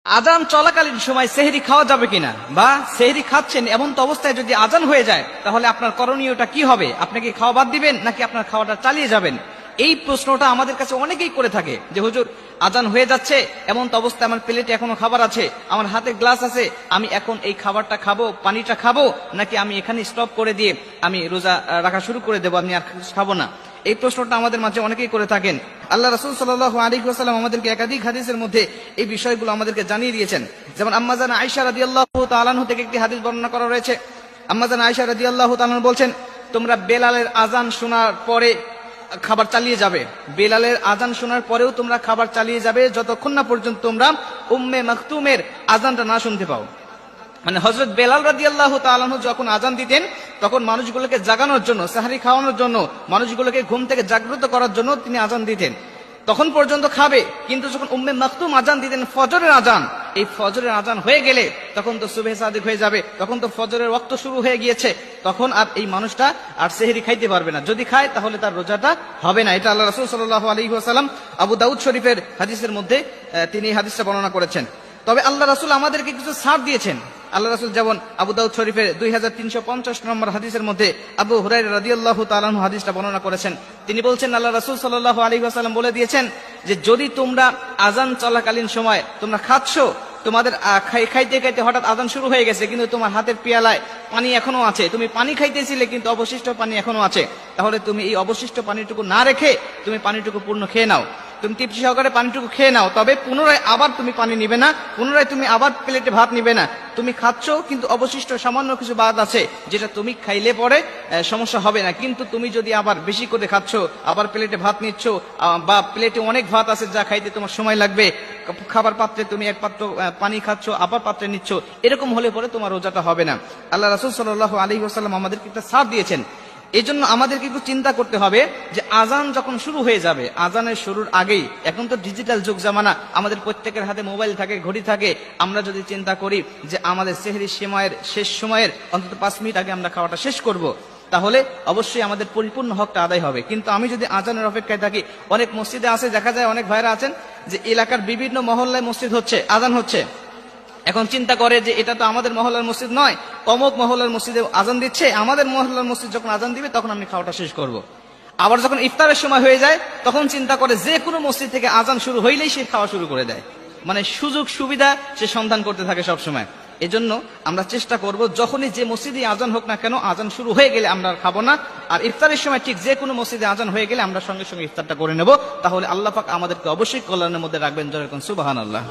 আজান চলাকালীন সময় সেহরি খাওয়া যাবে কিনা, বা সেহরি খাচ্ছেন এমন তো অবস্থায় যদি আজান হয়ে যায় তাহলে আপনার করণীয়টা কি হবে? আপনি কি খাওয়া বাদ দিবেন নাকি আপনার খাওয়াটা চালিয়ে যাবেন? এই প্রশ্নটা আমাদের কাছে অনেকেই করে থাকে যে হুজুর আজান হয়ে যাচ্ছে, এমন তো অবস্থায় আমার প্লেটে এখনো খাবার আছে, আমার হাতে গ্লাস আছে, আমি এখন এই খাবারটা খাবো, পানিটা খাবো, নাকি আমি এখানে স্টপ করে দিয়ে আমি রোজা রাখা শুরু করে দেবো, আমি আর খাবো না? এই প্রশ্নটা আমাদের মাঝে অনেকেই করে থাকেন। আল্লাহ রাসূল সাল্লাল্লাহু আলাইহি ওয়াসাল্লাম আমাদেরকে একাধিক হাদিসের মধ্যে এই বিষয়গুলো আমাদেরকে জানিয়ে দিয়েছেন। যেমন আম্মাজান আয়েশা রাদিয়াল্লাহু তাআলা আনহা থেকে একটি হাদিস বর্ণনা করা রয়েছে। আম্মাজান আয়েশা রাদিয়াল্লাহু তাআলা আনহা বলছেন, তোমরা বেলালের আজান শোনার পরে খাবার চালিয়ে যাবে, বেলালের আজান শোনার পরেও তোমরা খাবার চালিয়ে যাবে যতক্ষণ না পর্যন্ত তোমরা উম্মে মাকতুমের আজানটা না শুনতে পাও। মানে হযরত বেলাল রাদিয়াল্লাহু তাআলা আনহু যখন আজান দিতেন তখন মানুষগুলোকে জাগানোর জন্য, সাহরি খাওয়ানোর জন্য, মানুষগুলোকে ঘুম থেকে জাগ্রত করার জন্য তিনি আজান দিতেন। তখন পর্যন্ত খাবে, কিন্তু যখন উম্মে মাকতুম আজান দিতেন ফজরের আজান, এই ফজরের আজান হয়ে গেলে তখন তো সুবহে সাদিক হয়ে যাবে, তখন তো ফজরের ওয়াক্ত শুরু হয়ে গিয়েছে, তখন আর এই মানুষটা আর সেহরি খাইতে পারবে না। যদি খায় তাহলে তার রোজাটা হবে না। এটা আল্লাহ রাসূল সাল্লাল্লাহু আলাইহি ওয়াসাল্লাম আবু দাউদ শরীফের হাদিসের মধ্যে তিনি এই হাদিসটা বর্ণনা করেছেন। তবে আল্লাহ রাসূল আমাদেরকে কিছু ছাড় দিয়েছেন। আল্লাহ রাসূল যেমন আবু দাউদ শরীফের 2350 নম্বর হাদিসের মধ্যে আবু হুরায়রা রাদিয়াল্লাহু তাআলা আনহু হাদিসটা বর্ণনা করেছেন। তিনি বলছেন, আল্লাহ রাসূল সাল্লাল্লাহু আলাইহি ওয়াসাল্লাম বলে দিয়েছেন যে যদি তোমরা আজান চলাকালীন সময় তোমরা খাচ্ছ, তোমাদের খাইতে খাইতে হঠাৎ আজান শুরু হয়ে গেছে কিন্তু তোমার হাতের পেয়ালায় পানি এখনো আছে, তুমি পানি খাইতেছিলে কিন্তু অবশিষ্ট পানি এখনো আছে, তাহলে তুমি এই অবশিষ্ট পানিটুকু না রেখে তুমি পানিটুকু পূর্ণ খেয়ে নাও। তুমি তৃপ্তি সহকারে পানিটুকু খেয়ে নাও, তবে পুনরায় আবার তুমি পানি নিবে না, পুনরায় তুমি আবার প্লেটে ভাত নিবে না। তুমি খাচ্ছ কিন্তু অবশিষ্ট সামান্য কিছু বাদ আছে যেটা তুমি খাইলে পরে সমস্যা হবে না, কিন্তু তুমি যদি আবার বেশি করে খাচ্ছ, আবার প্লেটে ভাত নিচ্ছ, বা প্লেটে অনেক ভাত আছে যা খাইতে তোমার সময় লাগবে, খাবার পাত্রে তুমি এক পাত্র পানি খাচ্ছ আবার পাত্রে নিচ্ছ, এরকম হলে পরে তোমার রোজাটা হবে না। আল্লাহ রাসূল সাল্লাল্লাহু আলাইহি ওয়াসাল্লাম আমাদেরকে একটা ছাড় দিয়েছেন। এই জন্য আমাদেরকে একটু চিন্তা করতে হবে যে আজান যখন শুরু হয়ে যাবে, আজানের শুরুর আগেই, এখন তো ডিজিটাল যুগ জামানা, আমাদের প্রত্যেকের হাতে মোবাইল থাকে, ঘড়ি থাকে, আমরা যদি চিন্তা করি যে আমাদের সেহরি সময়ের শেষ সময়ের অন্তত 5 মিনিট আগে আমরা খাওয়াটা শেষ করব, তাহলে অবশ্যই আমাদের পরিপূর্ণ হকটা আদায় হবে। কিন্তু আমি যদি আজানের অপেক্ষায় থাকি, অনেক মসজিদে আছে, দেখা যায় অনেক ভাইরা আছেন যে এলাকার বিভিন্ন মহল্লায় মসজিদ হচ্ছে, আজান হচ্ছে, এখন চিন্তা করে যে এটা তো আমাদের মহল্লার মসজিদ নয়, অমুক মহল্লার মসজিদে আজান দিচ্ছে, আমাদের মহল্লার মসজিদ যখন আজান দিবে তখন আমি খাওয়াটা শেষ করব। আবার যখন ইফতারের সময় হয়ে যায় তখন চিন্তা করে যে কোনো মসজিদ থেকে আজান শুরু হইলেই সে খাওয়া শুরু করে দেয়, মানে সুযোগ সুবিধা সে সন্ধান করতে থাকে সব সময়। এজন্য আমরা চেষ্টা করব যখনই যে মসজিদে আজান হোক না কেন, আজান শুরু হয়ে গেলে আমরা খাবো না, আর ইফতারের সময় ঠিক যে কোনো মসজিদে আজান হয়ে গেলে আমরা সঙ্গে সঙ্গে ইফতারটা করে নেব। তাহলে আল্লাহ পাক আমাদেরকে অবশ্যই কল্যাণের মধ্যে রাখবেন। যেরকম সুবহানাল্লাহ।